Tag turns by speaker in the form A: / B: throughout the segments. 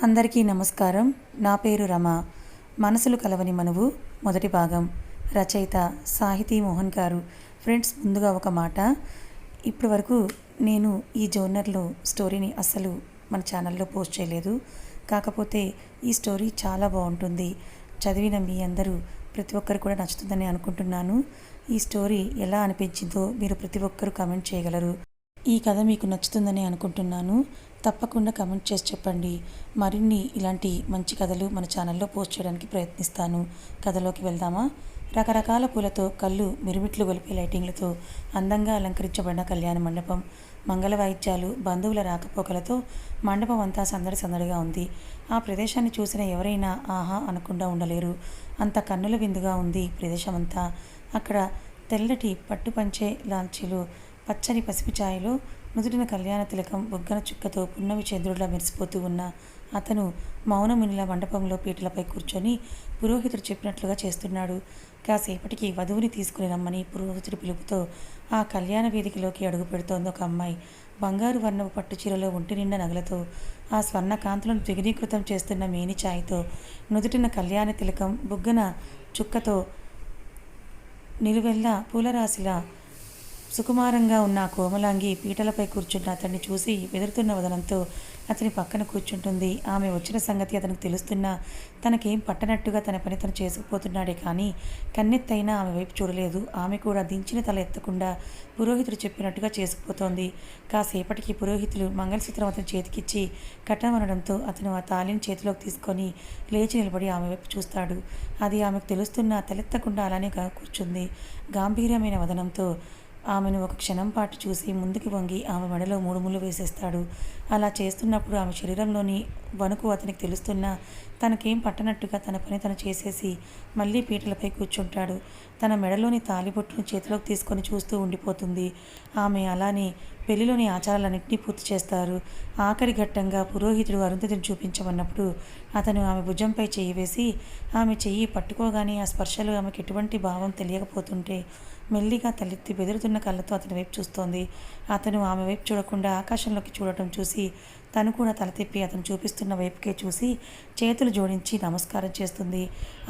A: అందరికీ నమస్కారం. నా పేరు రమ. మనసులు కలవని మనువు మొదటి భాగం. రచయిత సాహితీ మోహన్ గారు. ఫ్రెండ్స్, ముందుగా ఒక మాట. ఇప్పటి వరకు నేను ఈ జోనర్లో స్టోరీని అస్సలు మన ఛానల్లో పోస్ట్ చేయలేదు. కాకపోతే ఈ స్టోరీ చాలా బాగుంటుంది. చదివిన మీ అందరూ ప్రతి ఒక్కరు కూడా నచ్చుతుందని అనుకుంటున్నాను. ఈ స్టోరీ ఎలా అనిపించిందో మీరు ప్రతి ఒక్కరూ కమెంట్ చేయగలరు. ఈ కథ మీకు నచ్చుతుందని అనుకుంటున్నాను. తప్పకుండా కమెంట్ చేసి చెప్పండి. మరిన్ని ఇలాంటి మంచి కథలు మన ఛానల్లో పోస్ట్ చేయడానికి ప్రయత్నిస్తాను. కథలోకి వెళ్దామా? రకరకాల పూలతో, కళ్ళు మిరుమిట్లు గొలిపే లైటింగ్లతో అందంగా అలంకరించబడిన కళ్యాణ మండపం. మంగళ వాయిద్యాలు, బంధువుల రాకపోకలతో మండపం అంతా సందడి సందడిగా ఉంది. ఆ ప్రదేశాన్ని చూసిన ఎవరైనా ఆహా అనకుండా ఉండలేరు. అంత కన్నుల విందుగా ఉంది ప్రదేశమంతా. అక్కడ తెల్లటి పట్టుపంచే లాంచీలు, పచ్చని పసిపి ఛాయలో నుదుటిన కళ్యాణ తిలకం, బొగ్గన చుక్కతో పున్నమి చంద్రుడిలా మెరిసిపోతూ ఉన్న అతను మౌనమునిలా మండపంలో పీటలపై కూర్చొని పురోహితుడు చెప్పినట్లుగా చేస్తున్నాడు. కాసేపటికి వధువుని తీసుకుని రమ్మని పురోహితుడి పిలుపుతో ఆ కళ్యాణ వేదికలోకి అడుగు పెడుతోంది ఒక అమ్మాయి. బంగారు వర్ణపు పట్టు చీరలో ఒంటి నిండా నగలతో, ఆ స్వర్ణ కాంతులను ద్విగుణీకృతం చేస్తున్న మేని ఛాయతో, నుదుటిన కళ్యాణ తిలకం, బొగ్గన చుక్కతో నిలువెల్లా పూలరాశిలా సుకుమారంగా ఉన్న కోమలాంగి పీటలపై కూర్చున్న అతన్ని చూసి బెదురుతున్న వదనంతో అతని పక్కన కూర్చుంటుంది. ఆమె వచ్చిన సంగతి అతనికి తెలుస్తున్నా తనకేం పట్టనట్టుగా తన పని తను చేసుకుపోతున్నాడే కానీ కన్నెత్తైనా ఆమె వైపు చూడలేదు. ఆమె కూడా దించిన తల ఎత్తకుండా పురోహితుడు చెప్పినట్టుగా చేసుకుపోతోంది. కాసేపటికి పురోహితులు మంగళసూత్రం అతని చేతికిచ్చి కట్టమనడంతో అతను ఆ తాళిని చేతిలోకి తీసుకొని లేచి నిలబడి ఆమె వైపు చూస్తాడు. అది ఆమెకు తెలుస్తున్నా తలెత్తకుండా అలానే కూర్చుంది. గాంభీర్యమైన వదనంతో ఆమెను ఒక క్షణం పాటు చూసి ముందుకు వంగి ఆమె మెడలో 3 ముళ్ళు వేసేస్తాడు. అలా చేస్తున్నప్పుడు ఆమె శరీరంలోని వణుకు అతనికి తెలుస్తున్నా తనకేం పట్టనట్టుగా తన పని తను చేసేసి మళ్ళీ పీటలపై కూర్చుంటాడు. తన మెడలోని తాలిబొట్టును చేతిలోకి తీసుకొని చూస్తూ ఉండిపోతుంది. ఆమె అలానే పెళ్లిలోని ఆచారాలన్నింటినీ పూర్తి చేస్తారు. ఆఖరి ఘట్టంగా పురోహితుడు అరుంధతిని చూపించమన్నప్పుడు అతను ఆమె భుజంపై చెయ్యి వేసి ఆమె చెయ్యి పట్టుకోగానే ఆ స్పర్శలు ఆమెకు ఎటువంటి భావం తెలియకపోతుంటే మెల్లిగా తలెత్తి బెదురుతున్న కళ్ళతో అతని వైపు చూస్తోంది. అతను ఆమె వైపు చూడకుండా ఆకాశంలోకి చూడటం చూసి తను కూడా తల తిప్పి అతను చూపిస్తున్న వైపుకే చూసి చేతులు జోడించి నమస్కారం చేస్తుంది.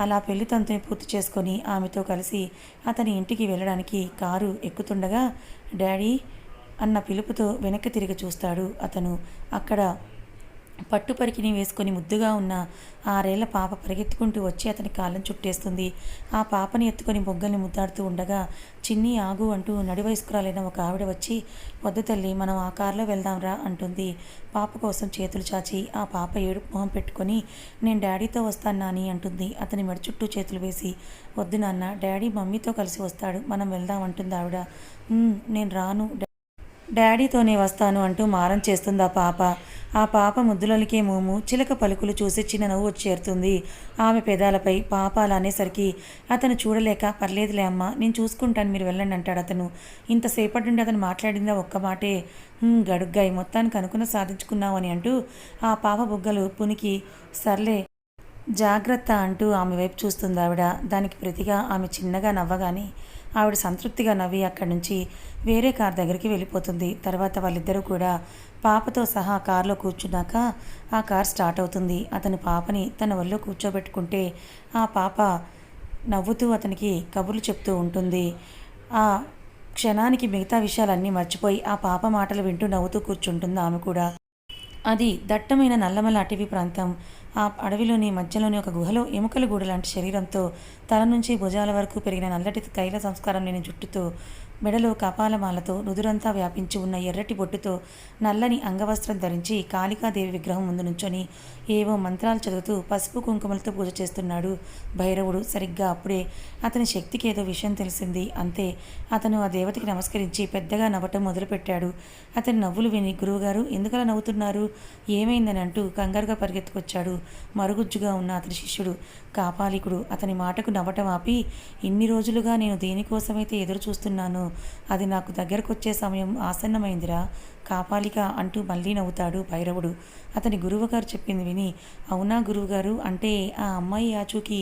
A: అలా పెళ్లి తంతుని పూర్తి చేసుకొని ఆమెతో కలిసి అతని ఇంటికి వెళ్ళడానికి కారు ఎక్కుతుండగా డాడీ అన్న పిలుపుతో వెనక్కి తిరిగి చూస్తాడు అతను. అక్కడ పట్టుపరికిని వేసుకొని ముద్దుగా ఉన్న 6 ఏళ్ల పాప పరిగెత్తుకుంటూ వచ్చి అతని కాళ్ళను చుట్టేస్తుంది. ఆ పాపని ఎత్తుకొని బొగ్గల్ని ముద్దాడుతూ ఉండగా చిన్ని ఆగు అంటూ నడివయస్కురాలైన ఒక ఆవిడ వచ్చి, వద్దు తల్లి, మనం ఆ కారులో వెళ్దాంరా అంటుంది. పాప కోసం చేతులు చాచి ఆ పాప ఏడుపు మొహం పెట్టుకొని నేను డాడీతో వస్తాను నాని అంటుంది. అతని మెడ చుట్టూ చేతులు వేసి, వద్దు నాన్న, డాడీ మమ్మీతో కలిసి వస్తాడు, మనం వెళ్దాం అంటుంది ఆవిడ. నేను రాను, డాడీతోనే వస్తాను అంటూ మారం చేస్తుంది ఆ పాప ముద్దులొలికే మోము, చిలక పలుకులు చూసి చిన్న నవ్వు వచ్చి చేరుతుంది ఆమె పెదాలపై. పాప అలా అనేసరికి అతను చూడలేక, పర్లేదులే అమ్మ, నేను చూసుకుంటాను, మీరు వెళ్ళండి అంటాడు అతను. ఇంతసేపటి నుండి అతను మాట్లాడిందా ఒక్క మాటే. గడుగ్గాయి, మొత్తానికి అనుకున్న సాధించుకున్నావు అని అంటూ ఆ పాప బుగ్గలు పునికి, సర్లే జాగ్రత్త అంటూ ఆమె వైపు చూస్తుంది ఆవిడ. దానికి ప్రతిగా ఆమె చిన్నగా నవ్వగానే ఆవిడ సంతృప్తిగా నవ్వి అక్కడి నుంచి వేరే కార్ దగ్గరికి వెళ్ళిపోతుంది. తర్వాత వాళ్ళిద్దరూ కూడా పాపతో సహా కారులో కూర్చున్నాక ఆ కార్ స్టార్ట్ అవుతుంది. అతను పాపని తన ఒళ్ళో కూర్చోబెట్టుకుంటే ఆ పాప నవ్వుతూ అతనికి కబుర్లు చెప్తూ ఉంటుంది. ఆ క్షణానికి మిగతా విషయాలన్నీ మర్చిపోయి ఆ పాప మాటలు వింటూ నవ్వుతూ కూర్చుంటుంది ఆమె కూడా. అది దట్టమైన నల్లమల అటవీ ప్రాంతం. ఆ అడవిలోని మధ్యలోని ఒక గుహలో ఎముకల గూడు లాంటి శరీరంతో తల నుంచి భుజాల వరకు పెరిగిన నల్లటి కైల సంస్కారం లేని జుట్టుతో, మెడలో కపాలమాలతో, నుదురంతా వ్యాపించి ఉన్న ఎర్రటి బొట్టుతో, నల్లని అంగవస్త్రం ధరించి కాళికాదేవి విగ్రహం ముందు నుంచొని ఏవో మంత్రాలు చదువుతూ పసుపు కుంకుమలతో పూజ చేస్తున్నాడు భైరవుడు. సరిగ్గా అప్పుడే అతని శక్తికి ఏదో విషయం తెలిసింది. అంతే, అతను ఆ దేవతకి నమస్కరించి పెద్దగా నవ్వటం మొదలుపెట్టాడు. అతని నవ్వులు విని, గురువుగారు ఎందుకలా నవ్వుతున్నారు, ఏమైందని అంటూ కంగారుగా పరిగెత్తుకొచ్చాడు మరుగుజ్జుగా ఉన్న అతని శిష్యుడు కాపాలికుడు. అతని మాటకు నవ్వటం ఆపి, ఇన్ని రోజులుగా నేను దేనికోసమైతే ఎదురు చూస్తున్నానో అది నాకు దగ్గరకొచ్చే సమయం ఆసన్నమైందిరా కాపాలిక అంటూ మళ్ళీ నవ్వుతాడు భైరవుడు. అతని గురువుగారు చెప్పింది విని, అవునా గురువుగారు, అంటే ఆ అమ్మాయి ఆచూకీ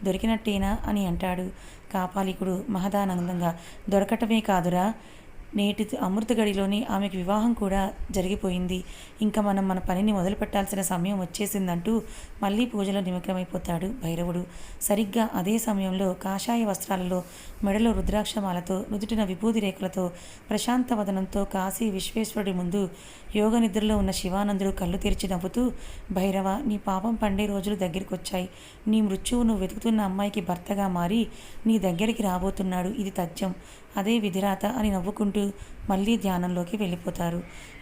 A: దొరికినట్టేనా అని అంటాడు కాపాలికుడు మహదానందంగా. దొరకటమే కాదురా, నేటి అమృత గడిలోని ఆమెకు వివాహం కూడా జరిగిపోయింది. ఇంకా మనం మన పనిని మొదలు పెట్టాల్సిన సమయం వచ్చేసిందంటూ మళ్ళీ పూజలో నిమగ్నమైపోతాడు భైరవుడు. సరిగ్గా అదే సమయంలో కాషాయ వస్త్రాలలో, మెడలో రుద్రాక్షమాలతో, నుదుటిన విభూది రేఖలతో, ప్రశాంత వదనంతో కాశీ విశ్వేశ్వరుడి ముందు యోగ నిద్రలో ఉన్న శివానందుడు కళ్ళు తెరిచి నవ్వుతూ, భైరవ, నీ పాపం పండే రోజులు దగ్గరికొచ్చాయి. నీ మృత్యువు నువ్వు వెతుకుతున్న అమ్మాయికి భర్తగా మారి నీ దగ్గరికి రాబోతున్నాడు. ఇది తథ్యం, అదే విధిరాత అని నవ్వుకుంటూ మళ్ళీ ధ్యానంలోకి వెళ్ళిపోతారు.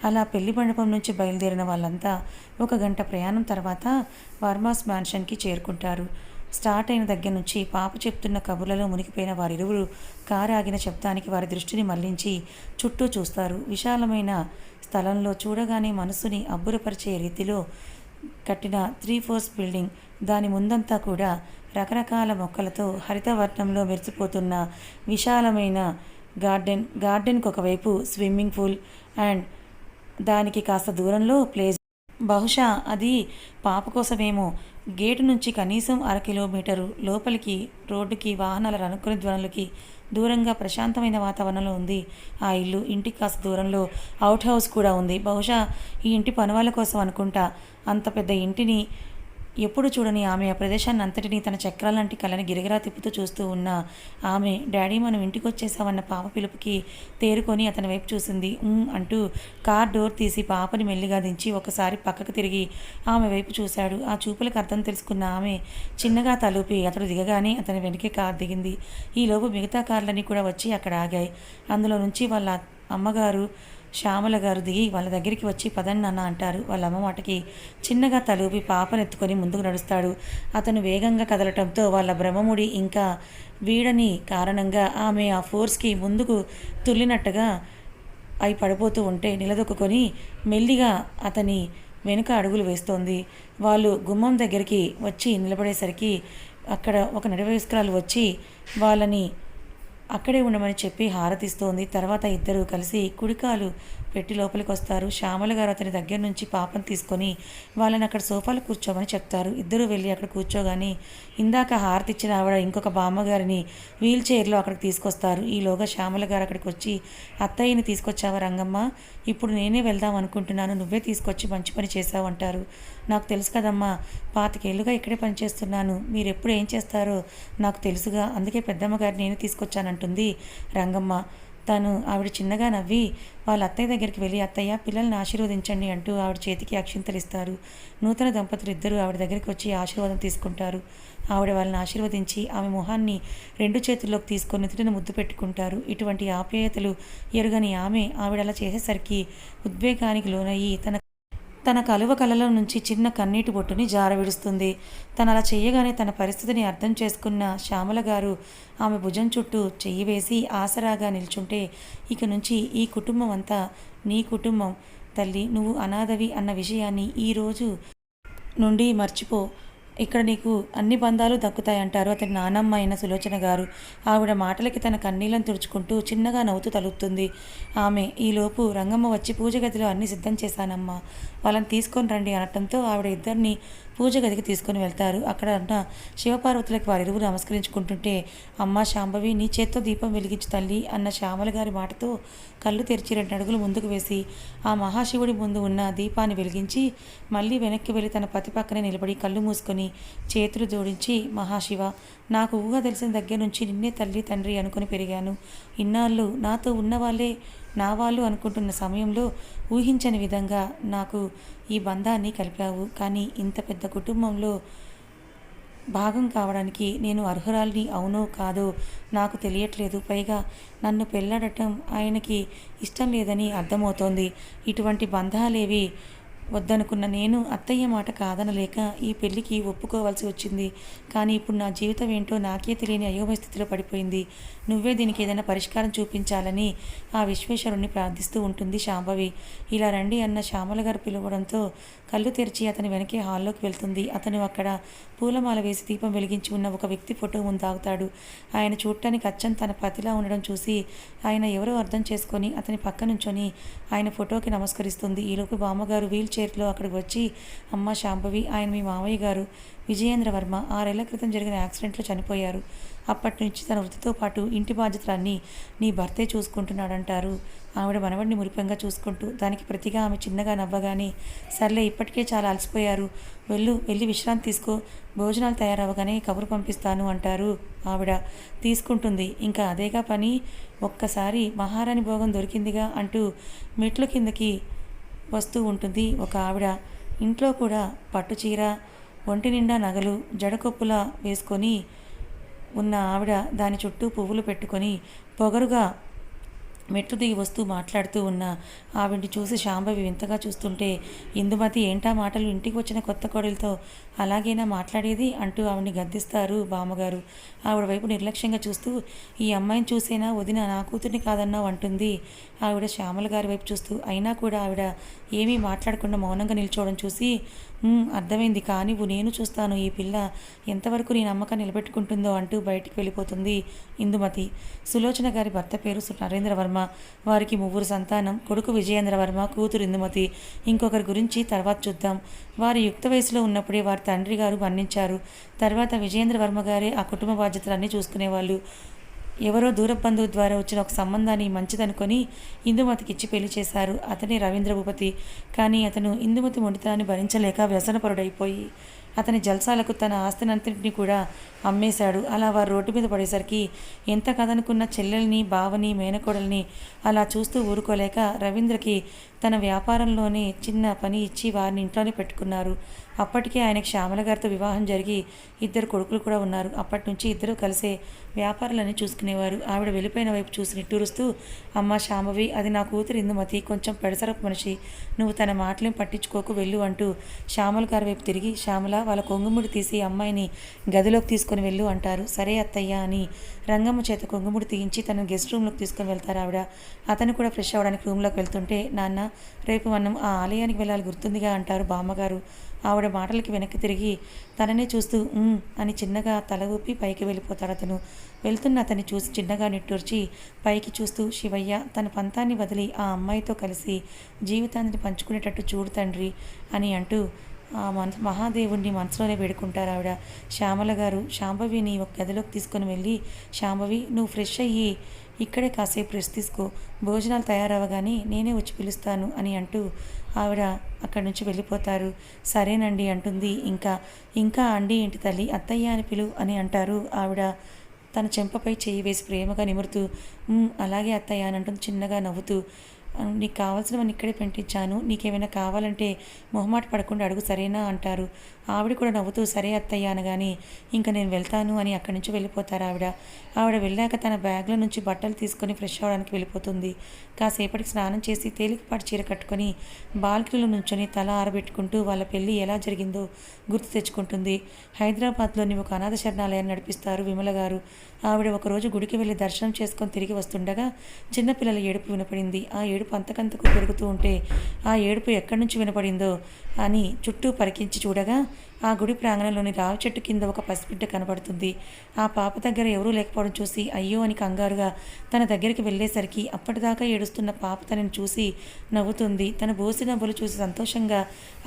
A: అలా పెళ్లి మండపం నుంచి బయలుదేరిన వాళ్ళంతా 1 గంట ప్రయాణం తర్వాత వర్మాస్ మ్యాన్షన్కి చేరుకుంటారు. స్టార్ట్ అయిన దగ్గర నుంచి పాప చెప్తున్న కబుర్లలో మునిగిపోయిన వారిరువురు కారు ఆగిన శబ్దానికి వారి దృష్టిని మళ్లించి చుట్టూ చూస్తారు. విశాలమైన స్థలంలో చూడగానే మనసుని అబ్బురపరిచే రీతిలో కట్టిన 3 floors బిల్డింగ్. దాని ముందంతా కూడా రకరకాల మొక్కలతో హరితవర్ణంలో మెరిసిపోతున్న విశాలమైన గార్డెన్కి ఒకవైపు స్విమ్మింగ్ పూల్ అండ్ దానికి కాస్త దూరంలో ప్లేస్. బహుశా అది పాప కోసమేమో. గేటు నుంచి కనీసం 1/2 కిలోమీటరు లోపలికి రోడ్డుకి, వాహనాల అనుకునే ధ్వనులకి దూరంగా ప్రశాంతమైన వాతావరణంలో ఉంది ఆ ఇల్లు. ఇంటికి కాస్త దూరంలో అవుట్ హౌస్ కూడా ఉంది. బహుశా ఈ ఇంటి పనివాళ్ళ కోసం అనుకుంటా. అంత పెద్ద ఇంటిని ఎప్పుడు చూడని ఆమె ఆ ప్రదేశాన్ని అంతటినీ తన చక్రాలంటి కళ్ళని గిరిగిరా తిప్పుతూ చూస్తూ ఉన్న ఆమె, డాడీ మనం ఇంటికి వచ్చేసామన్న పాప పిలుపుకి తేరుకొని అతని వైపు చూసింది. అంటూ కార్ డోర్ తీసి పాపని మెల్లిగా దించి ఒకసారి పక్కకు తిరిగి ఆమె వైపు చూశాడు. ఆ చూపులకు అర్థం తెలుసుకున్న ఆమె చిన్నగా తలూపి అతడు దిగగానే అతని వెనకే కారు దిగింది. ఈలోపు మిగతా కార్లన్నీ కూడా వచ్చి అక్కడ ఆగాయి. అందులో నుంచి వాళ్ళ అమ్మగారు శ్యామల గారు దిగి వాళ్ళ దగ్గరికి వచ్చి పదండి నాన్న అంటారు. వాళ్ళ అమ్మ మాటకి చిన్నగా తలూపి పాపనెత్తుకొని ముందుకు నడుస్తాడు. అతను వేగంగా కదలటంతో వాళ్ళ బ్రహ్మముడి ఇంకా వీడని కారణంగా ఆమె ఆ ఫోర్స్కి ముందుకు తుల్లినట్టుగా అవి పడిపోతూ ఉంటే నిలదొక్కుని మెల్లిగా అతని వెనుక అడుగులు వేస్తోంది. వాళ్ళు గుమ్మం దగ్గరికి వచ్చి నిలబడేసరికి అక్కడ ఒక నడివయస్కురాలు వచ్చి వాళ్ళని అక్కడే ఉండమని చెప్పి హారతిస్తోంది. తర్వాత ఇద్దరు కలిసి కుడికాలు పెట్టి లోపలికి వస్తారు. శ్యామల గారు అతని దగ్గర నుంచి పాపను తీసుకొని వాళ్ళని అక్కడ సోఫాలో కూర్చోమని చెప్తారు. ఇద్దరు వెళ్ళి అక్కడ కూర్చోగానే ఇందాక హారతి ఇచ్చిన ఆవిడ ఇంకొక బామ్మగారిని వీల్ చైర్లో అక్కడికి తీసుకొస్తారు. ఈలోగా శ్యామల గారు అక్కడికి వచ్చి, అత్తయ్యని తీసుకొచ్చావా రంగమ్మ? ఇప్పుడు నేనే వెళ్దాం అనుకుంటున్నాను, నువ్వే తీసుకొచ్చి మంచి పని చేశావు అంటారు. నాకు తెలుసు కదమ్మా, 25 ఏళ్ళుగా ఇక్కడే పనిచేస్తున్నాను. మీరెప్పుడు ఏం చేస్తారో నాకు తెలుసుగా, అందుకే పెద్దమ్మ గారిని నేనే తీసుకొచ్చానంటుంది రంగమ్మ. ఆవిడ చిన్నగా నవ్వి వాళ్ళ అత్తయ్య దగ్గరికి వెళ్ళి, అత్తయ్య పిల్లల్ని ఆశీర్వదించండి అంటూ ఆవిడ చేతికి అక్షింతలు ఇస్తారు. నూతన దంపతులు ఇద్దరు ఆవిడ దగ్గరికి వచ్చి ఆశీర్వాదం తీసుకుంటారు. ఆవిడ వాళ్ళని ఆశీర్వదించి ఆమె మొహాన్ని 2 చేతుల్లోకి తీసుకొని నుదుటిన ముద్దు పెట్టుకుంటారు. ఇటువంటి ఆప్యాయతలు ఎరుగని ఆవిడ అలా చేసేసరికి ఉద్వేగానికి లోనయ్యి తన కలువ కళ్ళలో నుంచి చిన్న కన్నీటి బొట్టుని జారవిడుస్తుంది. తను అలా చేయగానే తన పరిస్థితిని అర్థం చేసుకున్న శ్యామల గారు ఆమె భుజం చుట్టూ చెయ్యి వేసి ఆసరాగా నిల్చుంటే, ఇక నుంచి ఈ కుటుంబం అంతా నీ కుటుంబం తల్లి, నువ్వు అనాథవి అన్న విషయాన్ని ఈ రోజు నుండి మర్చిపో. ఇక్కడ నీకు అన్ని బంధాలు దక్కుతాయంటారు అతని నానమ్మ అయిన సులోచన గారు. ఆవిడ మాటలకి తన కన్నీళ్ళను తుడుచుకుంటూ చిన్నగా నవ్వుతూ తలుపుతుంది ఆమె. ఈలోపు రంగమ్మ వచ్చి పూజ గదిలో అన్ని సిద్ధం చేశానమ్మా, వాళ్ళని తీసుకొని రండి అనటంతో ఆవిడ ఇద్దరిని పూజ గదికి తీసుకొని వెళ్తారు. అక్కడ ఉన్న శివపార్వతులకి వారిరువురు నమస్కరించుకుంటుంటే, అమ్మ శాంభవి, నీ చేత్తో దీపం వెలిగించు తల్లి అన్న శ్యామల గారి మాటతో కళ్ళు తెరిచి 2 అడుగులు ముందుకు వేసి ఆ మహాశివుడి ముందు ఉన్న దీపాన్ని వెలిగించి మళ్ళీ వెనక్కి వెళ్ళి తన పతి పక్కనే నిలబడి కళ్ళు మూసుకొని చేతులు జోడించి, మహాశివ, నాకు ఊహ తెలిసిన దగ్గర నుంచి నిన్నే తల్లి తండ్రి అనుకుని పెరిగాను. ఇన్నాళ్ళు నాతో ఉన్నవాళ్ళే నా వాళ్ళు అనుకుంటున్న సమయంలో ఊహించని విధంగా నాకు ఈ బంధాన్ని కలిపావు. కానీ ఇంత పెద్ద కుటుంబంలో భాగం కావడానికి నేను అర్హురాలిని అవునో కాదో నాకు తెలియట్లేదు. పైగా నన్ను పెళ్ళాడటం ఆయనకి ఇష్టం లేదని అర్థమవుతోంది. ఇటువంటి బంధాలేవి వద్దనుకున్న నేను అత్తయ్య మాట కాదనలేక ఈ పెళ్లికి ఒప్పుకోవాల్సి వచ్చింది. కానీ ఇప్పుడు నా జీవితం ఏంటో నాకే తెలియని అయోమయ స్థితిలో పడిపోయింది. నువ్వే దీనికి ఏదైనా పరిష్కారం చూపించాలని ఆ విశ్వేశ్వరుణ్ణి ప్రార్థిస్తూ ఉంటుంది శాంభవి. ఇలా రండి అన్న శ్యామల గారు పిలవడంతో కళ్ళు తెరిచి అతని వెనకే హాల్లోకి వెళ్తుంది. అతను అక్కడ పూలమాల వేసి దీపం వెలిగించి ఉన్న ఒక వ్యక్తి ఫోటో ముందు ఆగుతాడు. ఆయన చూడటానికి అచ్చం తన పతిలా ఉండడం చూసి ఆయన ఎవరో అర్థం చేసుకొని అతని పక్క నుంచొని ఆయన ఫోటోకి నమస్కరిస్తుంది. ఈలోపు బామ్మగారు వీల్ చైర్లో అక్కడికి వచ్చి, అమ్మ శాంభవి, ఆయన మీ మామయ్య గారు విజయేంద్ర వర్మ 6 ఏళ్ల క్రితం జరిగిన యాక్సిడెంట్లో చనిపోయారు. అప్పటి నుంచి తన వృత్తితో పాటు ఇంటి బాధ్యతలన్నీ నీ భర్తే చూసుకుంటున్నాడంటారు. ఆవిడ మనవడిని మురిపెంగా చూసుకుంటూ. దానికి ప్రతిగా ఆమె చిన్నగా నవ్వగానే, సర్లే ఇప్పటికే చాలా అలసిపోయారు, వెళ్ళి విశ్రాంతి తీసుకో, భోజనాలు తయారవగానే కబురు పంపిస్తాను అంటారు. ఆవిడ తీసుకుంటుంది. ఇంకా అదేగా పని, ఒక్కసారి మహారాణి భోగం దొరికిందిగా అంటూ మెట్లు కిందకి వస్తూ ఉంటుంది ఒక ఆవిడ. ఇంట్లో కూడా పట్టుచీర, ఒంటి నిండా నగలు, జడకొప్పులా వేసుకొని ఉన్న ఆవిడ దాని చుట్టూ పువ్వులు పెట్టుకొని పొగరుగా మెట్లు దిగి వస్తూ మాట్లాడుతూ ఉన్న ఆవిడ్ని చూసి శాంభవి వింతగా చూస్తుంటే, ఇందుమతి ఏంటా మాటలు, ఇంటికి వచ్చిన కొత్త కోడలితో అలాగేనా మాట్లాడేది అంటూ ఆవిడ్ని గద్దిస్తారు బామ్మగారు. ఆవిడ వైపు నిర్లక్ష్యంగా చూస్తూ, ఈ అమ్మాయిని చూసేనా వదిన నా కూతుర్ని కాదన్నావు అంటుంది ఆవిడ శ్యామల గారి వైపు చూస్తూ. అయినా కూడా ఆవిడ ఏమీ మాట్లాడకుండా మౌనంగా నిల్చోవడం చూసి, అర్థమైంది, కానివ్వు, నేను చూస్తాను ఈ పిల్ల ఎంతవరకు నీ నమ్మకం నిలబెట్టుకుంటుందో అంటూ బయటికి వెళ్ళిపోతుంది ఇందుమతి. సులోచన గారి భర్త పేరు నరేంద్ర వర్మ. వారికి 3 సంతానం. కొడుకు విజయేంద్ర వర్మ, కూతురు ఇందుమతి. ఇంకొకరి గురించి తర్వాత చూద్దాం. వారు యుక్త వయసులో ఉన్నప్పుడే వారి తండ్రి గారు మరణించారు. తర్వాత విజయేంద్ర వర్మ గారే ఆ కుటుంబ బాధ్యతలన్నీ చూసుకునేవాళ్ళు. ఎవరో దూర బంధువు ద్వారా వచ్చిన ఒక సంబంధాన్ని మంచిదనుకొని ఇందుమతికిచ్చి పెళ్లి చేశారు. అతనే రవీంద్ర భూపతి. కానీ అతను ఇందుమతి మొండితనాన్ని భరించలేక వ్యసనపరుడైపోయి అతని జల్సాలకు తన ఆస్తినంతటిని కూడా అమ్మేశాడు. అలా వారు రోడ్డు మీద పడేసరికి ఎంత కదనుకున్న చెల్లెల్ని, బావని, మేనకోడల్ని అలా చూస్తూ ఊరుకోలేక రవీంద్రకి తన వ్యాపారంలోనే చిన్న పని ఇచ్చి వారిని ఇంట్లోనే పెట్టుకున్నారు. అప్పటికే ఆయనకు శ్యామల గారితో వివాహం జరిగి 2 కొడుకులు కూడా ఉన్నారు. అప్పటి నుంచి ఇద్దరు కలిసే వ్యాపారాలన్నీ చూసుకునేవారు. ఆవిడ వెళ్ళిపోయిన వైపు చూసి నిట్టూరుస్తూ, అమ్మ శాంభవి, అది నా కూతురు ఇందుమతి, కొంచెం పెడసరపు మనిషి, నువ్వు తన మాటలేం పట్టించుకోకు, వెళ్ళు అంటూ శ్యామల గారి వైపు తిరిగి, శ్యామల, వాళ్ళ కొంగుముడి తీసి అమ్మాయిని గదిలోకి తీసుకొని వెళ్ళు అంటారు. సరే అత్తయ్య అని రంగమ్మ చేత కొంగుముడి తీయించి తనను గెస్ట్ రూమ్లోకి తీసుకొని వెళ్తారు ఆవిడ. అతను కూడా ఫ్రెష్ అవ్వడానికి రూమ్లోకి వెళ్తుంటే, నాన్న, రేపు మనం ఆ ఆలయానికి వెళ్ళాలి గుర్తుందిగా అంటారు బామ్మగారు. ఆవిడ మాటలకి వెనక్కి తిరిగి తననే చూస్తూ అని చిన్నగా తల ఊపి పైకి వెళ్ళిపోతాడు అతను. వెళ్తున్న అతన్ని చూసి చిన్నగా నిట్టూర్చి పైకి చూస్తూ, శివయ్య, తన పంతాన్ని వదిలి ఆ అమ్మాయితో కలిసి జీవితాన్ని పంచుకునేటట్టు చూడు తండ్రి అని అంటూ ఆ మహాదేవుణ్ణి మనసులోనే వేడుకుంటారు ఆవిడ. శ్యామల గారు శాంభవిని ఒక గదిలోకి తీసుకొని వెళ్ళి, శాంభవి, నువ్వు ఫ్రెష్ అయ్యి ఇక్కడే కాసేపు రెస్ట్ తీసుకో, భోజనాలు తయారవగానే నేనే వచ్చి పిలుస్తాను అని అంటూ ఆవిడ అక్కడి నుంచి వెళ్ళిపోతారు. సరేనండి అంటుంది. ఇంకా అండి ఏంటి తల్లి, అత్తయ్య అని పిలు అని అంటారు ఆవిడ. తన చెంపపై చెయ్యి వేసి ప్రేమగా నిమురుతూ, అలాగే అత్తయ్య అని అంటుంది చిన్నగా నవ్వుతూ. నీకు కావాల్సినవన్నీ ఇక్కడే పెట్టించాను, నీకేమైనా కావాలంటే మొహమాట పడకుండా అడుగు, సరేనా అంటారు. ఆవిడ కూడా నవ్వుతూ సరే అత్తయ్య అనగానే, ఇంకా నేను వెళ్తాను అని అక్కడి నుంచి వెళ్ళిపోతారు ఆవిడ. ఆవిడ వెళ్ళాక తన బ్యాగ్లో నుంచి బట్టలు తీసుకొని ఫ్రెష్ అవ్వడానికి వెళ్ళిపోతుంది. కాసేపటికి స్నానం చేసి తేలికపాటి చీర కట్టుకొని బాల్కనీలో నుంచొని తల ఆరబెట్టుకుంటూ వాళ్ళ పెళ్ళి ఎలా జరిగిందో గుర్తు తెచ్చుకుంటుంది. హైదరాబాద్లోని ఒక అనాథ శరణాలయాన్ని నడిపిస్తారు విమల గారు. ఆవిడ ఒకరోజు గుడికి వెళ్ళి దర్శనం చేసుకొని తిరిగి వస్తుండగా చిన్నపిల్లల ఏడుపు వినపడింది. ఆ ఏడుపు అంతకంతకు పెరుగుతూ ఉంటే ఆ ఏడుపు ఎక్కడి నుంచి వినపడిందో అని చుట్టూ పరికించి చూడగా ఆ గుడి ప్రాంగణంలోని రావి చెట్టు కింద ఒక పసిబిడ్డ కనబడుతుంది. ఆ పాప దగ్గర ఎవరూ లేకపోవడం చూసి అయ్యో అని కంగారుగా తన దగ్గరికి వెళ్ళేసరికి అప్పటిదాకా ఏడుస్తున్న పాప తనని చూసి నవ్వుతుంది. తన బోసి నవ్వులు చూసి సంతోషంగా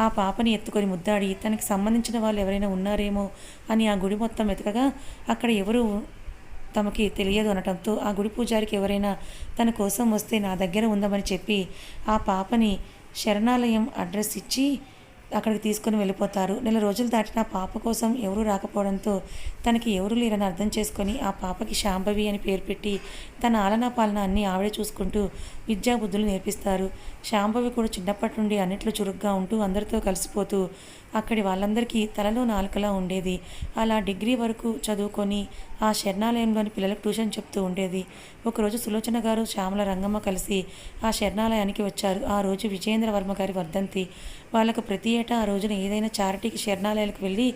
A: ఆ పాపని ఎత్తుకొని ముద్దాడి తనకి సంబంధించిన వాళ్ళు ఎవరైనా ఉన్నారేమో అని ఆ గుడి మొత్తం వెతకగా అక్కడ ఎవరు తమకి తెలియదు అనటంతో ఆ గుడి పూజారికి ఎవరైనా తన కోసం వస్తే నా దగ్గర ఉందామని చెప్పి ఆ పాపని శరణాలయం అడ్రస్ ఇచ్చి అక్కడికి తీసుకుని వెళ్ళిపోతారు. 4 రోజులు దాటిన పాప కోసం ఎవరూ రాకపోవడంతో తనకి ఎవరు లేరని అర్థం చేసుకొని ఆ పాపకి శాంభవి అని పేరు పెట్టి తన ఆలనా పాలన అన్నీ ఆవిడే చూసుకుంటూ విద్యాబుద్ధులు నేర్పిస్తారు. శాంభవి కూడా చిన్నప్పటి నుండి అన్నిట్లో చురుగ్గా ఉంటూ అందరితో కలిసిపోతూ అక్కడి వాళ్ళందరికీ తలలో నాలుకలా ఉండేది. అలా డిగ్రీ వరకు చదువుకొని ఆ శరణాలయంలోని పిల్లలకు ట్యూషన్ చెప్తూ ఉండేది. ఒకరోజు సులోచన గారు, శ్యామల, రంగమ్మ కలిసి ఆ శరణాలయానికి వచ్చారు. ఆ రోజు విజయేంద్ర వర్మ గారి వర్ధంతి. వాళ్ళకు ప్రతి ఏటా ఆ రోజున ఏదైనా చారిటీకి శరణాలయాలకు వెళ్ళి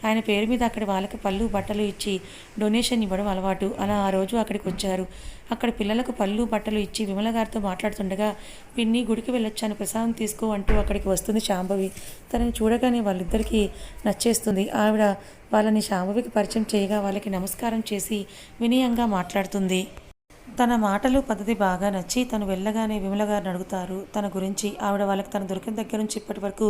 A: ఆయన పేరు మీద అక్కడి వాళ్ళకి పళ్ళు బట్టలు ఇచ్చి డొనేషన్ ఇవ్వడం అలవాటు. అలా ఆ రోజు అక్కడికి వచ్చారు. అక్కడ పిల్లలకు పళ్ళు బట్టలు ఇచ్చి విమల గారితో మాట్లాడుతుండగా, పిన్ని, గుడికి వెళ్ళొచ్చాను, ప్రసాదం తీసుకో అంటూ అక్కడికి వస్తుంది శాంభవి. తనని చూడగానే వాళ్ళిద్దరికీ నచ్చేస్తుంది. ఆవిడ వాళ్ళని శాంభవికి పరిచయం చేయగా వాళ్ళకి నమస్కారం చేసి వినయంగా మాట్లాడుతుంది. తన మాటలు పద్ధతి బాగా నచ్చి తను వెళ్ళగానే విమల గారిని అడుగుతారు తన గురించి. ఆవిడ వాళ్ళకి తను దొరికిన దగ్గర నుంచి ఇప్పటి వరకు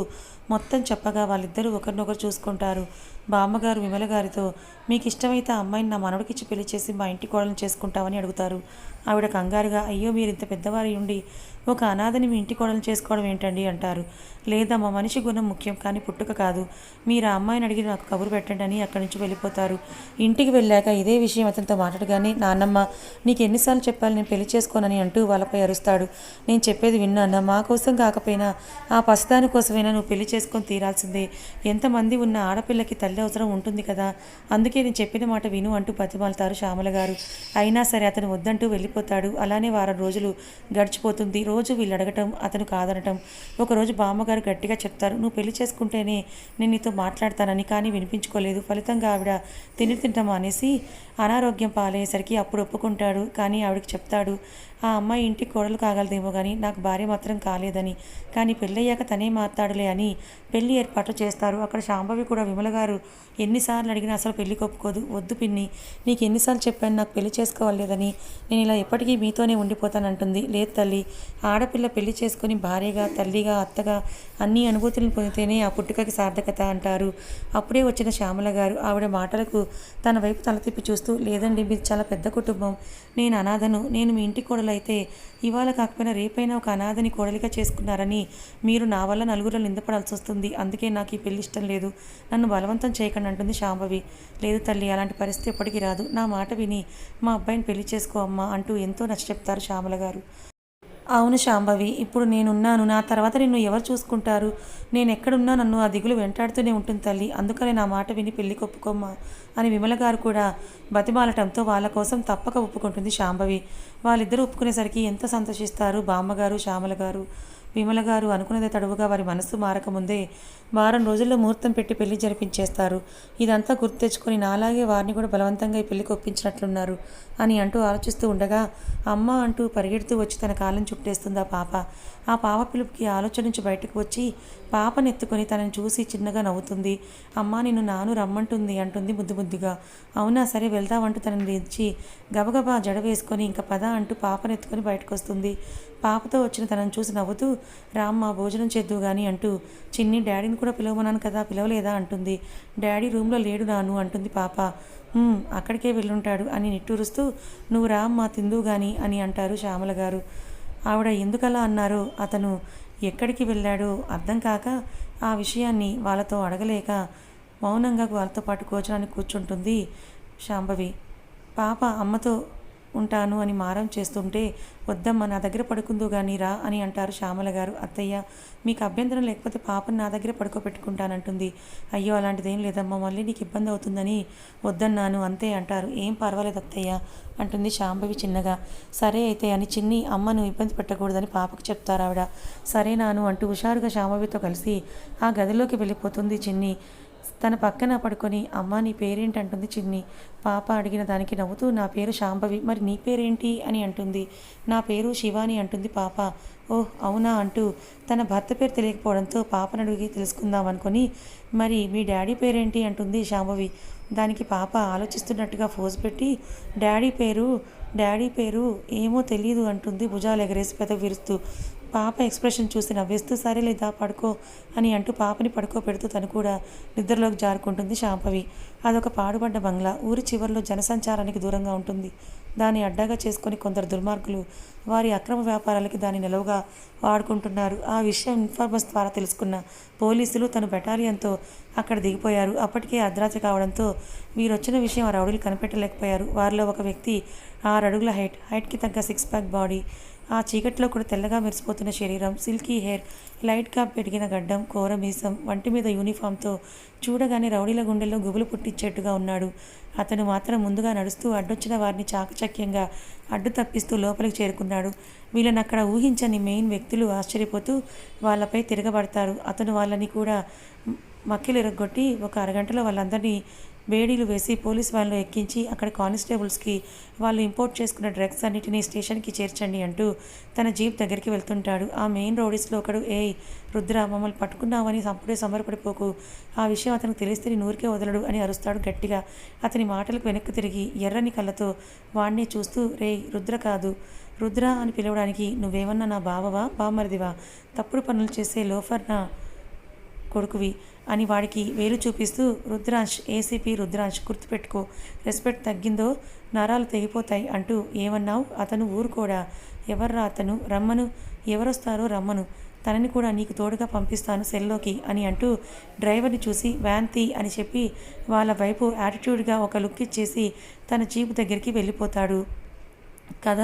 A: మొత్తం చెప్పగా వాళ్ళిద్దరూ ఒకరినొకరు చూసుకుంటారు. బామ్మగారు విమల గారితో, మీకు ఇష్టమైతే ఆ అమ్మాయిని నా మనవడికిచ్చి పెళ్లి చేసి మా ఇంటి కోడలను చేసుకుంటామని అడుగుతారు. ఆవిడ కంగారుగా, అయ్యో మీరు ఇంత పెద్దవారి ఉండి ఒక అనాథని మీ ఇంటి కోడలు చేసుకోవడం ఏంటండి అంటారు. లేదమ్మా, మనిషి గుణం ముఖ్యం కానీ పుట్టుక కాదు. మీరు ఆ అమ్మాయిని అడిగి నాకు కబురు పెట్టండి అని అక్కడి నుంచి వెళ్ళిపోతారు. ఇంటికి వెళ్ళాక ఇదే విషయం అతనితో మాట్లాడగానే, నాన్నమ్మ నీకు ఎన్నిసార్లు చెప్పాలి నేను పెళ్లి చేసుకోనని అంటూ వాళ్ళపై అరుస్తాడు. నేను చెప్పేది విన్నాను, మా కోసం కాకపోయినా ఆ పసిదాని కోసమైనా నువ్వు పెళ్లి చేసుకొని తీరాల్సిందే. ఎంతమంది ఉన్న ఆడపిల్లకి తల్లి అవసరం ఉంటుంది కదా, అందుకే నేను చెప్పిన మాట విను అంటూ బతిమాలుతారు శ్యామల గారు. అయినా సరే అతను వద్దంటూ వెళ్ళిపోతాడు. అలానే వారం రోజులు గడిచిపోతుంది. రోజు వీళ్ళు అడగటం, అతను కాదనటం. ఒకరోజు బామ్మగారు గట్టిగా చెప్తారు, నువ్వు పెళ్లి చేసుకుంటేనే నేను నీతో మాట్లాడతానని. కానీ వినిపించుకోలేదు. ఫలితంగా ఆవిడ తింటాం అనేసి అనారోగ్యం పాలయ్యేసరికి అప్పుడు ఒప్పుకుంటాడు. కానీ ఆవిడకి చెప్తాడు, ఆ అమ్మాయి ఇంటికి కోడలు కాగలదేమో కానీ నాకు భార్య మాత్రం కాలేదని. కానీ పెళ్ళయ్యాక తనే మాట్లాడలే అని పెళ్లి ఏర్పాట్లు చేస్తారు. అక్కడ శాంభవి కూడా విమల గారు ఎన్నిసార్లు అడిగినా అసలు పెళ్లి ఒప్పుకోదు. వద్దు పిన్ని, నీకు ఎన్నిసార్లు చెప్పాను నాకు పెళ్లి చేసుకోవాలేదని, నేను ఇలా ఎప్పటికీ మీతోనే ఉండిపోతానంటుంది. లేదు తల్లి, ఆడపిల్ల పెళ్లి చేసుకుని భార్యగా, తల్లిగా, అత్తగా అన్ని అనుభూతులను పొందితేనే ఆ పుట్టుకకి సార్థకత అంటారు. అప్పుడే వచ్చిన శ్యామల గారు ఆవిడ మాటలకు తన వైపు తల తిప్పి చూస్తూ, లేదండి మీది చాలా పెద్ద కుటుంబం, నేను అనాథను. నేను మీ ఇంటి కోడలైతే ఇవాళ కాకపోయినా రేపైనా ఒక అనాథని కోడలిగా చేసుకున్నారని మీరు నా వల్ల నలుగురు నిందపడాల్సి వస్తుంది. అందుకే నాకు ఈ పెళ్లి ఇష్టం లేదు, నన్ను బలవంతం చేయకండి అంటుంది శాంభవి. లేదు తల్లి, అలాంటి పరిస్థితి ఎప్పటికీ రాదు. నా మాట విని మా అబ్బాయిని పెళ్లి చేసుకో అమ్మా అంటూ ఎంతో నచ్చ చెప్తారు శ్యామల గారు. అవును శాంభవి, ఇప్పుడు నేనున్నాను, నా తర్వాత నిన్ను ఎవరు చూసుకుంటారు? నేను ఎక్కడున్నా నన్ను ఆ దిగులు వెంటాడుతూనే ఉంటుంది తల్లి. అందుకనే నా మాట విని పెళ్లి ఒప్పుకోమ్మా అని విమల గారు కూడా బతిమాలటంతో వాళ్ళ కోసం తప్పక ఒప్పుకుంటుంది శాంభవి. వాళ్ళిద్దరూ ఒప్పుకునేసరికి ఎంత సంతోషిస్తారు బామ్మగారు, శ్యామల గారు. విమల గారు అనుకున్నదే తడువుగా వారి మనసు మారకముందే వారం రోజుల్లో ముహూర్తం పెట్టి పెళ్లి జరిపించేస్తారు. ఇదంతా గుర్తు తెచ్చుకొని నాలాగే వారిని కూడా బలవంతంగా ఈ పెళ్లికి ఒప్పించినట్లున్నారు అని అంటూ ఆలోచిస్తూ ఉండగా, అమ్మ అంటూ పరిగెడుతూ వచ్చి తన కాళ్ళని చుట్టేస్తుంది ఆ పాప. ఆ పాప పిలుపుకి ఆలోచన నుంచి బయటకు వచ్చి పాపనెత్తుకొని తనని చూసి చిన్నగా నవ్వుతుంది. అమ్మ నిన్ను నాను రమ్మంటుంది అంటుంది ముద్దు ముద్దుగా. అవునా సరే వెళ్దామంటూ తనని దించి గబగబా జడ వేసుకొని ఇంకా పద అంటూ పాపనెత్తుకొని బయటకు వస్తుంది. పాపతో వచ్చిన తనను చూసి నవ్వుతూ, రామ్మ భోజనం చేద్దు గాని అంటూ, చిన్ని డాడీని కూడా పిలవమన్నాను కదా పిలవలేదా అంటుంది. డాడీ రూమ్లో లేడు నాను అంటుంది పాప. అక్కడికే వెళ్ళుంటాడు అని నిట్టూరుస్తూ, నువ్వు రామ్మ తిందు గాని అని అంటారు శ్యామల గారు. ఆవిడ ఎందుకలా అన్నారో, అతను ఎక్కడికి వెళ్ళాడో అర్థం కాక ఆ విషయాన్ని వాళ్ళతో అడగలేక మౌనంగా వాళ్ళతో పాటు భోజనానికి కూర్చుంటుంది శాంభవి. పాప అమ్మతో ఉంటాను అని మారం చేస్తుంటే, వద్దమ్మ నా దగ్గర పడుకుందు కానీ రా అని అంటారు శ్యామల గారు. అత్తయ్య మీకు అభ్యంతరం లేకపోతే పాపను నా దగ్గర పడుకోబెట్టుకుంటానంటుంది. అయ్యో అలాంటిదేం లేదమ్మా, మళ్ళీ నీకు ఇబ్బంది అవుతుందని వద్దన్నాను అంతే అంటారు. ఏం పర్వాలేదు అత్తయ్య అంటుంది శాంభవి చిన్నగా. సరే అయితే అని చిన్ని అమ్మను ఇబ్బంది పెట్టకూడదని పాపకు చెప్తారు ఆవిడ. సరే నాను అంటూ హుషారుగా శాంభవితో కలిసి ఆ గదిలోకి వెళ్ళిపోతుంది చిన్ని. తన పక్కన పడుకొని, అమ్మ నీ పేరేంటి అంటుంది చిన్ని. పాప అడిగిన దానికి నవ్వుతూ, నా పేరు శాంభవి, మరి నీ పేరేంటి అని అంటుంది. నా పేరు శివాని అంటుంది పాప. ఓహ్ అవునా అంటూ తన భర్త పేరు తెలియకపోవడంతో పాపను అడిగి తెలుసుకుందాం అనుకొని, మరి మీ డాడీ పేరేంటి అంటుంది శాంభవి. దానికి పాప ఆలోచిస్తున్నట్టుగా ఫోజు పెట్టి, డాడీ పేరు ఏమో తెలియదు అంటుంది భుజాలు ఎగరేసి పెదవి విరుస్తూ. పాప ఎక్స్ప్రెషన్ చూసి నవ్వేస్తూ, సరే లేదా పడుకో అని అంటూ పాపని పడుకోబెడుతూ తను కూడా నిద్రలోకి జారుకుంటుంది శాంభవి. అదొక పాడుబడ్డ బంగ్లా. ఊరి చివరిలో జనసంచారానికి దూరంగా ఉంటుంది. దాన్ని అడ్డాగా చేసుకొని కొందరు దుర్మార్గులు వారి అక్రమ వ్యాపారాలకి దాన్ని నిలవుగా వాడుకుంటున్నారు. ఆ విషయం ఇన్ఫార్మర్స్ ద్వారా తెలుసుకున్న పోలీసులు తన బెటాలియన్తో అక్కడ దిగిపోయారు. అప్పటికే అర్ధరాత్రి కావడంతో వీరొచ్చిన విషయం ఆ రౌడీలు కనిపెట్టలేకపోయారు. వారిలో ఒక వ్యక్తి 6 అడుగుల హైట్కి తగ్గ 6 ప్యాక్ బాడీ, ఆ చీకట్లో కూడా తెల్లగా మెరిసిపోతున్న శరీరం, సిల్కీ హెయిర్, లైట్గా పెరిగిన గడ్డం, కోర మీసం, వంటి మీద యూనిఫామ్తో చూడగానే రౌడీల గుండెల్లో గుబులు పుట్టించేట్టుగా ఉన్నాడు. అతను మాత్రం ముందుగా నడుస్తూ అడ్డొచ్చిన వారిని చాకచక్యంగా అడ్డు తప్పిస్తూ లోపలికి చేరుకున్నాడు. వీళ్ళని అక్కడ ఊహించని మెయిన్ వ్యక్తులు ఆశ్చర్యపోతూ వాళ్ళపై తిరగబడతారు. అతను వాళ్ళని కూడా మక్కిలు ఎరగొట్టి ఒక అరగంటలో వాళ్ళందరినీ బేడీలు వేసి పోలీస్ వ్యాన్లో ఎక్కించి అక్కడ కానిస్టేబుల్స్కి వాళ్ళు ఇంపోర్ట్ చేసుకున్న డ్రగ్స్ అన్నిటినీ స్టేషన్కి చేర్చండి అంటూ తన జీప్ దగ్గరికి వెళ్తుంటాడు. ఆ మెయిన్ రోడీస్లో ఒకడు, ఏయ్ రుద్ర, మమ్మల్ని పట్టుకున్నావని అప్పుడే సంబరపడిపోకు, ఆ విషయం అతనికి తెలిస్తే నీ నూరికే వదలడు అని అరుస్తాడు గట్టిగా. అతని మాటలకు వెనక్కి తిరిగి ఎర్రని కళ్ళతో వాణ్ణే చూస్తూ, రేయ్ రుద్ర కాదు, రుద్ర అని పిలవడానికి నువ్వేమన్నా నా బావవా, బామ్మరిదివా, తప్పుడు పనులు చేసే లోఫర్ నా కొడుకువి అని వాడికి వేలు చూపిస్తూ, రుద్రాంశ్, ఏసీపీ రుద్రాంశ్, గుర్తుపెట్టుకో, రెస్పెక్ట్ తగ్గిందో నరాలు తెగిపోతాయి అంటూ ఏమన్నావు? అతను ఊరుకోడా? ఎవర్రా అతను? రమ్మను, ఎవరొస్తారో రమ్మను, తనని కూడా నీకు తోడుగా పంపిస్తాను సెల్లోకి అని అంటూ డ్రైవర్ని చూసి వ్యాన్ తీ అని చెప్పి వాళ్ళ వైపు యాటిట్యూడ్గా ఒక లుక్ ఇచ్చేసి తన జీపు దగ్గరికి వెళ్ళిపోతాడు. కథ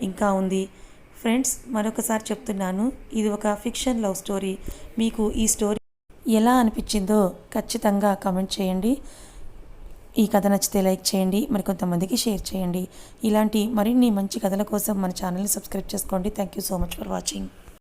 A: ఇంకా ఉంది ఫ్రెండ్స్. మరొకసారి చెప్తున్నాను, ఇది ఒక ఫిక్షన్ లవ్ స్టోరీ. మీకు ఈ స్టోరీ ఎలా అనిపించిందో ఖచ్చితంగా కామెంట్ చేయండి. ఈ కథ నచ్చితే లైక్ చేయండి, మరికొంతమందికి షేర్ చేయండి. ఇలాంటి మరిన్ని మంచి కథల కోసం మన ఛానల్ని సబ్స్క్రైబ్ చేసుకోండి. Thank you so much for watching.